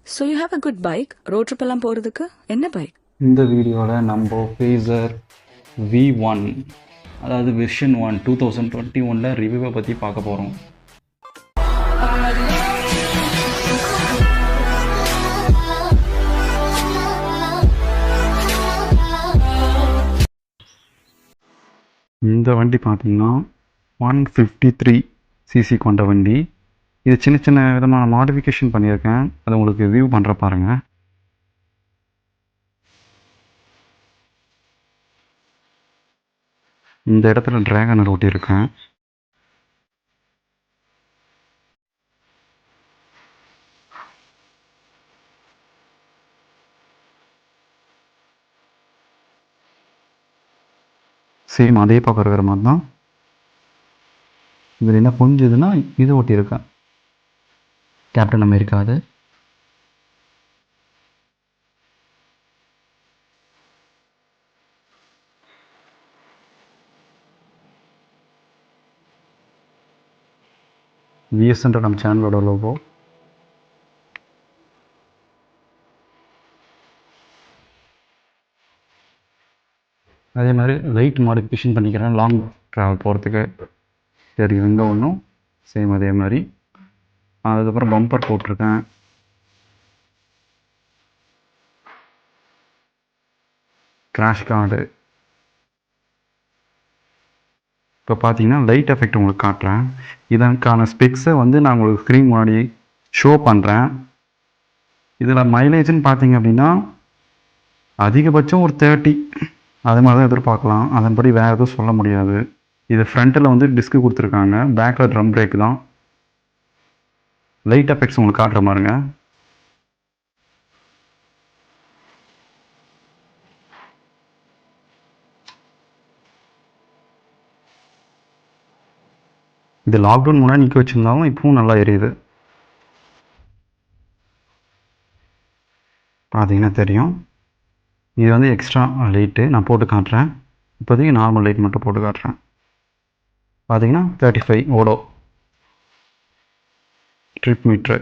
So you have a good bike. Road trip எல்லாம் போறதுக்கு என்ன பைக்? இந்த வீடியோவில் நம்ம ஃபேஸர் V1 அதாவது வெர்ஷன் 2021 ரிவ்யூவை பற்றி பார்க்க போகிறோம். இந்த வண்டி பார்த்தீங்கன்னா 153 சிசி கொண்ட வண்டி. இது சின்ன சின்ன விதமான மாடிஃபிகேஷன் பண்ணியிருக்கேன், அதை உங்களுக்கு வியூ பண்ணுற பாருங்கள். இந்த இடத்துல டிராகனர் ஓட்டியிருக்கேன். சேம் அதே பக்கம் இருக்கிற மாதிரி தான். இதில் என்ன புரிஞ்சுதுன்னா இது ஓட்டியிருக்கேன், கேப்டன் அமெரிக்கா. அது விஎஸ்ன்ற நம்ம சேனலோட லோகோ. அதே மாதிரி லைட் மாடிஃபிகேஷன் பண்ணிக்கிறேன் லாங் ட்ராவல் போகிறதுக்கு. சரி, இங்கே ஒன்றும் சேம் அதே மாதிரி. அதுக்கப்புறம் பம்பர் போட்டிருக்கேன். Crash card. இப்போ பார்த்தீங்கன்னா லைட் எஃபெக்ட் உங்களுக்கு காட்டுறேன். இதற்கான ஸ்பெக்ஸை வந்து நான் உங்களுக்கு ஸ்க்ரீன் முன்னாடி ஷோ பண்ணுறேன். இதில் மைலேஜ்னு பார்த்தீங்க அப்படின்னா அதிகபட்சம் ஒரு 30 அது மாதிரி தான் எதிர்பார்க்கலாம். அதன்படி வேறு எதுவும் சொல்ல முடியாது. இது ஃப்ரண்ட்டில் வந்து டிஸ்க்கு கொடுத்துருக்காங்க, பேக்கில் ட்ரம் பிரேக் தான். லைட் எஃபெக்ட்ஸ் உங்களுக்கு காட்டுற மாதிரிங்க. இது லாக்டவுன் முன்னாடி நிற்க வச்சுருந்தாலும் இப்பவும் நல்லா எரியுது, பார்த்தீங்கன்னா தெரியும். இது வந்து எக்ஸ்ட்ரா லைட்டு நான் போட்டு காட்டுறேன். இப்போதைக்கு நார்மல் லைட் மட்டும் போட்டு காட்டுறேன். பார்த்தீங்கன்னா 35 ஓடோ ட்ரிப் மீட்ரு.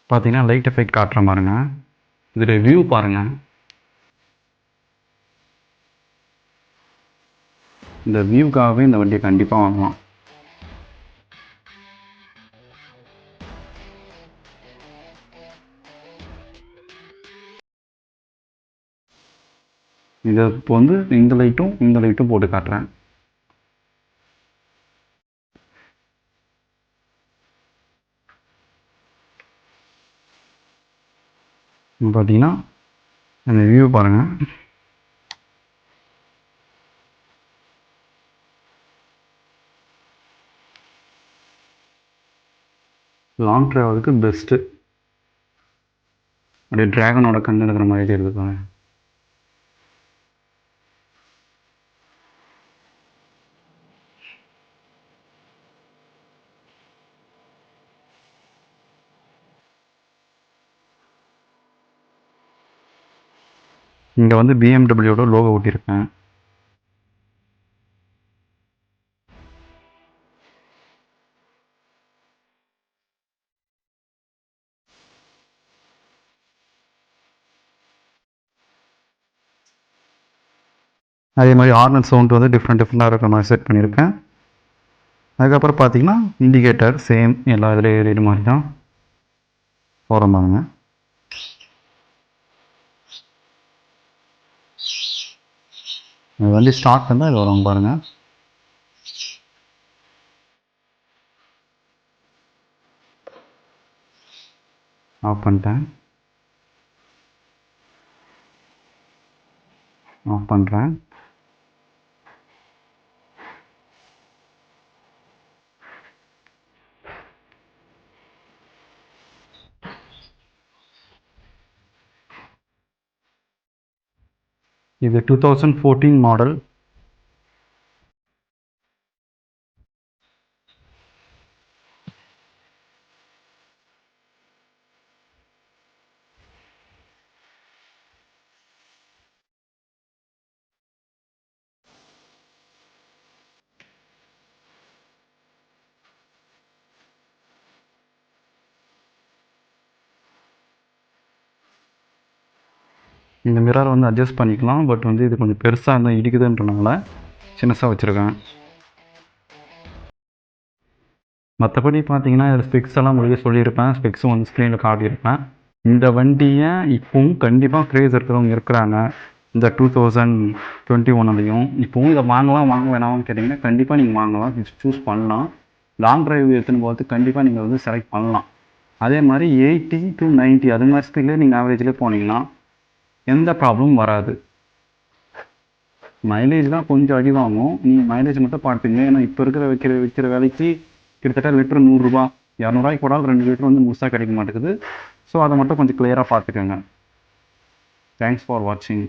பார்த்தீங்கன்னா லைட் எஃபெக்ட் காட்டுற பாருங்க. இதில் வியூ பாருங்கள். இந்த வியூக்காகவே இந்த வண்டியை கண்டிப்பாக வாங்கலாம். இதை இப்போ வந்து இந்த லைட்டும் போட்டு காட்டுறேன். பார்த்தீங்கன்னா அந்த வியூ பாருங்கள். லாங் ட்ராவலுக்கு பெஸ்ட்டு. அப்படியே ட்ராகனோட கண்ணு இருக்கிற மாதிரி இருக்குங்க. இங்கே வந்து பிஎம்டபிள்யூட லோகோ ஒட்டியிருக்கேன். அதே மாதிரி ஹார்ன் சவுண்ட் வந்து டிஃப்ரெண்ட்டாக இருக்கிற மாதிரி செட் பண்ணியிருக்கேன். அதுக்கப்புறம் பார்த்தீங்கன்னா இண்டிகேட்டர் சேம் எல்லா இதில் ஏறிடு மாதிரி தான் போகிற பாருங்க. இது வந்து ஸ்டார்ட் பண்ணால் இது வரும் பாருங்கள். ஆஃப் பண்ணிட்டேன், ஆஃப் பண்ணுறேன். இது 2014 மாடல். இந்த மிரர் வந்து அட்ஜஸ்ட் பண்ணிக்கலாம். பட் வந்து இது கொஞ்சம் பெருசாக இருந்தால் இடிக்குதுன்றனால சின்னசாக வச்சுருக்கேன். மற்றபடி பார்த்தீங்கன்னா இதில் ஸ்பெக்ஸ் எல்லாம் உங்களுக்கு சொல்லியிருப்பேன். ஸ்பெக்ஸும் வந்து ஸ்க்ரீனில் காட்டியிருப்பேன். இந்த வண்டியை இப்போவும் கண்டிப்பாக க்ரேஸ் இருக்கிறவங்க இருக்கிறாங்க. இந்த 2021லையும் இப்போவும் இதை வாங்கலாம் வாங்க வேணாம்னு கேட்டிங்கன்னா கண்டிப்பாக நீங்கள் வாங்கலாம், சூஸ் பண்ணலாம். லாங் டிரைவ் எடுத்துன்னு போகிறது கண்டிப்பாக நீங்கள் வந்து செலக்ட் பண்ணலாம். அதே மாதிரி 80 to 90 அது மாதிரி ஸ்பீடில் நீங்கள் ஆவரேஜில் போனீங்கன்னா எந்த ப்ராப்ளமும் வராது. மைலேஜ் தான் கொஞ்சம் அடி வாங்கும். நீங்கள் மைலேஜ் மட்டும் பார்த்துங்க. ஏன்னா இப்போ இருக்கிற விற்கிற விலைக்கு கிட்டத்தட்ட லிட்டர் 100 ரூபா 200 ரூபாய்க்கு போடால் 2 லிட்டர் வந்து முழுசாக கிடைக்க மாட்டேங்குது. ஸோ அதை மட்டும் கொஞ்சம் கிளியராக பார்த்துக்கோங்க. தேங்க்ஸ் ஃபார் வாட்சிங்.